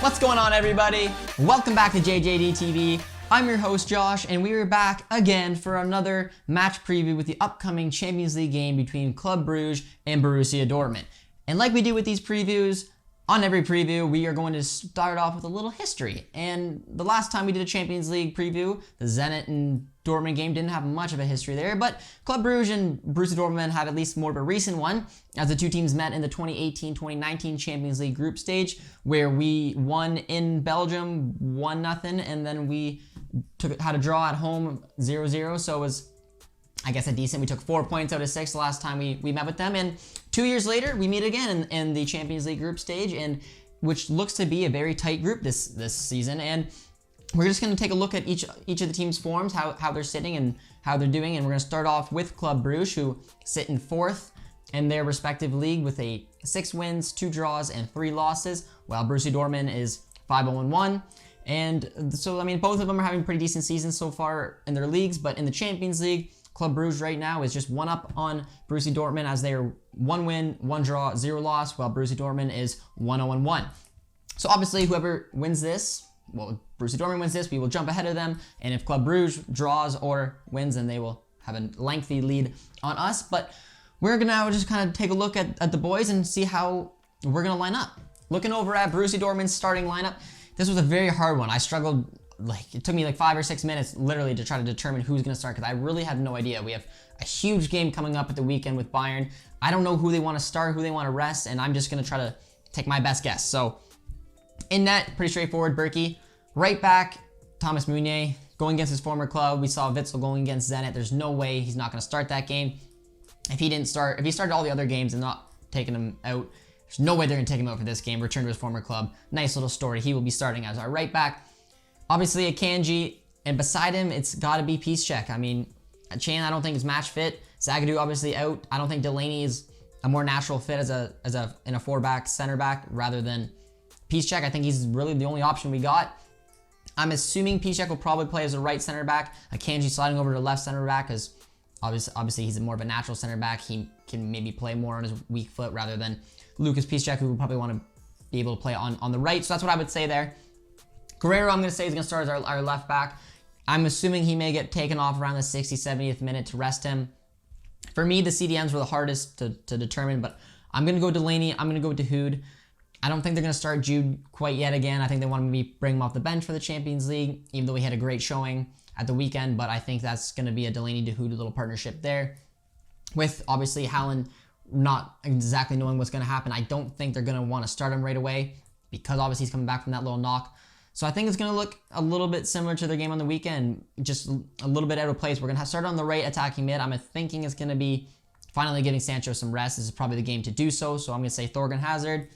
What's going on, everybody? Welcome back to JJD TV. I'm your host, Josh, and we are back again for another match preview with the upcoming Champions League game between Club Brugge and Borussia Dortmund. And like we do with these previews, on every preview, we are going to start off with a little history. And the last time we did a Champions League preview, the Zenit and Dortmund game didn't have much of a history there, but Club Brugge and Borussia Dortmund had at least more of a recent one, as the two teams met in the 2018-2019 Champions League group stage, where we won in Belgium 1-0, and then we had a draw at home 0-0, so it was, I guess, a decent. We took 4 points out of 6 the last time we met with them, and 2 years later, we meet again in the Champions League group stage, and which looks to be a very tight group this season. And we're just going to take a look at each of the team's forms, how they're sitting and how they're doing, and we're going to start off with Club Brugge, who sit in 4th in their respective league with 6 wins, 2 draws, and 3 losses, while Borussia Dortmund is 5-0-1. And so, I mean, both of them are having pretty decent seasons so far in their leagues, but in the Champions League, Club Brugge right now is just 1 up on Borussia Dortmund, as they are 1 win, 1 draw, 0 loss, while Borussia Dortmund is 1-0-1. So obviously, whoever wins this, well, Borussia Dortmund wins this, we will jump ahead of them, and if Club Brugge draws or wins, then they will have a lengthy lead on us. But we're gonna now just kind of take a look at the boys and see how we're gonna line up. Looking over at Borussia Dortmund's starting lineup, this was a very hard one. I struggled. It took me 5 or 6 minutes literally to try to determine who's going to start, because I really have no idea. We have a huge game coming up at the weekend with Bayern. I don't know who they want to start, who they want to rest, and I'm just going to try to take my best guess. So in net, pretty straightforward, Berkey. Right back, Thomas Meunier, going against his former club. We saw Witsel going against Zenit. There's no way he's not going to start that game. If he started all the other games and not taking him out, there's no way they're going to take him out for this game. Return to his former club. Nice little story. He will be starting as our right back. Obviously, Akanji, and beside him, it's got to be Piszczek. I mean, Chan, I don't think is match fit. Zagadou obviously out. I don't think Delaney is a more natural fit in a 4-back center back rather than Piszczek. I think he's really the only option we got. I'm assuming Piszczek will probably play as a right center back. Akanji sliding over to left center back, because obviously he's more of a natural center back. He can maybe play more on his weak foot rather than Lucas Piszczek, who would probably want to be able to play on the right. So that's what I would say there. Guerrero, I'm going to say, is going to start as our left back. I'm assuming he may get taken off around the 60th, 70th minute to rest him. For me, the CDMs were the hardest to determine, but I'm going to go Delaney. I'm going to go Dahoud. I don't think they're going to start Jude quite yet again. I think they want to bring him off the bench for the Champions League, even though he had a great showing at the weekend, but I think that's going to be a Delaney-Dahoud little partnership there. With, obviously, Haaland not exactly knowing what's going to happen, I don't think they're going to want to start him right away, because obviously he's coming back from that little knock. So I think it's going to look a little bit similar to their game on the weekend, just a little bit out of place. We're going to start on the right attacking mid. I'm thinking it's going to be finally giving Sancho some rest. This is probably the game to do so. So I'm going to say Thorgan Hazard.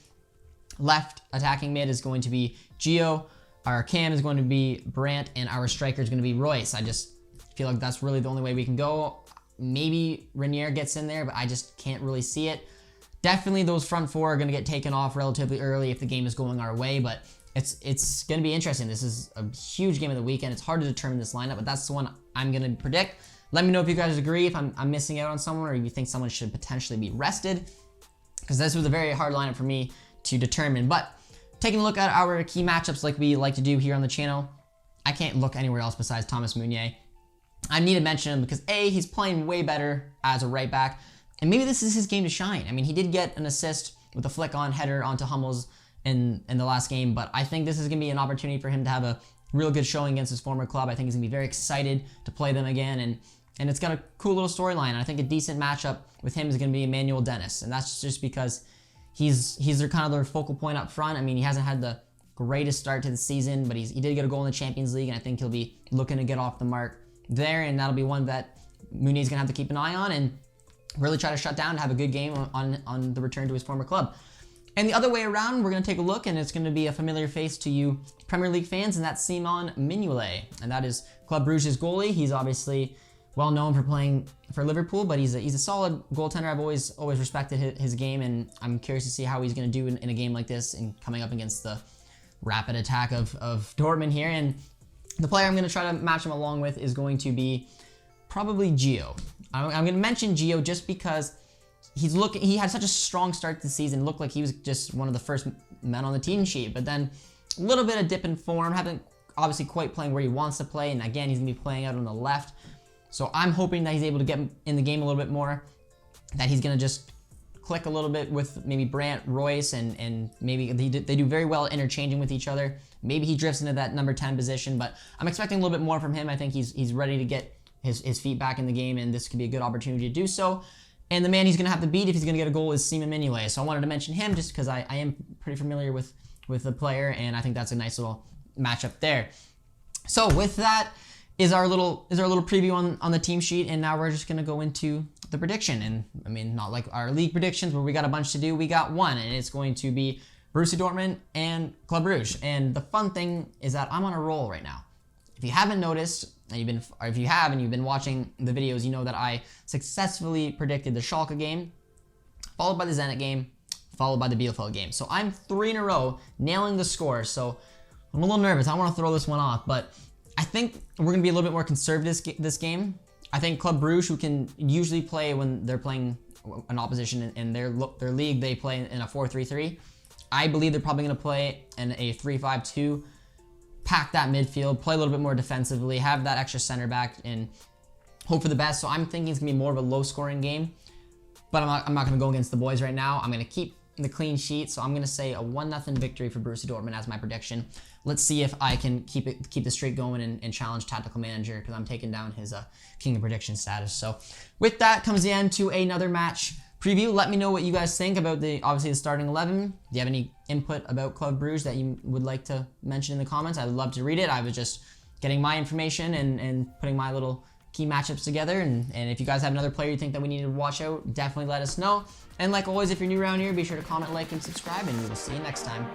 Left attacking mid is going to be Gio. Our cam is going to be Brandt, and our striker is going to be Royce. I just feel like that's really the only way we can go. Maybe Renier gets in there, but I just can't really see it. Definitely those front four are going to get taken off relatively early if the game is going our way, but it's going to be interesting. This is a huge game of the weekend. It's hard to determine this lineup, but that's the one I'm going to predict. Let me know if you guys agree, if I'm missing out on someone, or if you think someone should potentially be rested, because this was a very hard lineup for me to determine. But taking a look at our key matchups like we like to do here on the channel, I can't look anywhere else besides Thomas Meunier. I need to mention him because A, he's playing way better as a right back, and maybe this is his game to shine. I mean, he did get an assist with a flick-on header onto Hummels in the last game, but I think this is going to be an opportunity for him to have a real good showing against his former club. I think he's going to be very excited to play them again, and it's got a cool little storyline. I think a decent matchup with him is going to be Emmanuel Dennis, and that's just because he's their kind of their focal point up front. I mean, he hasn't had the greatest start to the season, but he did get a goal in the Champions League, and I think he'll be looking to get off the mark there, and that'll be one that Meunier's going to have to keep an eye on and really try to shut down and have a good game on the return to his former club. And the other way around, we're going to take a look, and it's going to be a familiar face to you Premier League fans, and that's Simon Mignolet, and that is Club Brugge's goalie. He's obviously well known for playing for Liverpool, but he's a solid goaltender. I've always respected his game, and I'm curious to see how he's going to do in a game like this and coming up against the rapid attack of Dortmund here. And the player I'm going to try to match him along with is going to be probably Gio. I'm going to mention Gio just because he had such a strong start to the season. It looked like he was just one of the first men on the team sheet, but then A little bit of dip in form, haven't obviously quite playing where he wants to play, and again, he's going to be playing out on the left. So I'm hoping that he's able to get in the game a little bit more, that he's going to just click a little bit with maybe Brandt, Royce, and maybe they do very well interchanging with each other. Maybe he drifts into that number 10 position, but I'm expecting a little bit more from him. I think he's ready to get his feet back in the game, and this could be a good opportunity to do so. And the man he's going to have to beat if he's going to get a goal is Sima Mignolet. So I wanted to mention him just because I am pretty familiar with the player, and I think that's a nice little matchup there. So with that is our little preview on the team sheet, and now we're just going to go into the prediction. And I mean, not like our league predictions where we got a bunch to do. We got one, and it's going to be Borussia Dortmund and Club Brugge. And the fun thing is that I'm on a roll right now. If you haven't noticed, if you have and you've been watching the videos, you know that I successfully predicted the Schalke game, followed by the Zenit game, followed by the Bielefeld game. So I'm 3 in a row nailing the score. So I'm a little nervous. I don't want to throw this one off, but I think we're going to be a little bit more conservative this game. I think Club Brugge, who can usually play when they're playing an opposition in their league, they play in a 4-3-3. I believe they're probably going to play in a 3-5-2. Pack that midfield, play a little bit more defensively, have that extra center back, and hope for the best. So I'm thinking it's going to be more of a low-scoring game, but I'm not going to go against the boys right now. I'm going to keep the clean sheet, so I'm going to say a 1-0 victory for Borussia Dortmund as my prediction. Let's see if I can keep the streak going and challenge Tactical Manager, because I'm taking down his King of Prediction status. So with that comes the end to another match preview. Let me know what you guys think about obviously the starting 11. Do you have any input about Club Brugge that you would like to mention in the comments? I would love to read it. I was just getting my information and putting my little key matchups together. And if you guys have another player you think that we need to watch out, definitely let us know. And like always, if you're new around here, be sure to comment, like, and subscribe, and we will see you next time.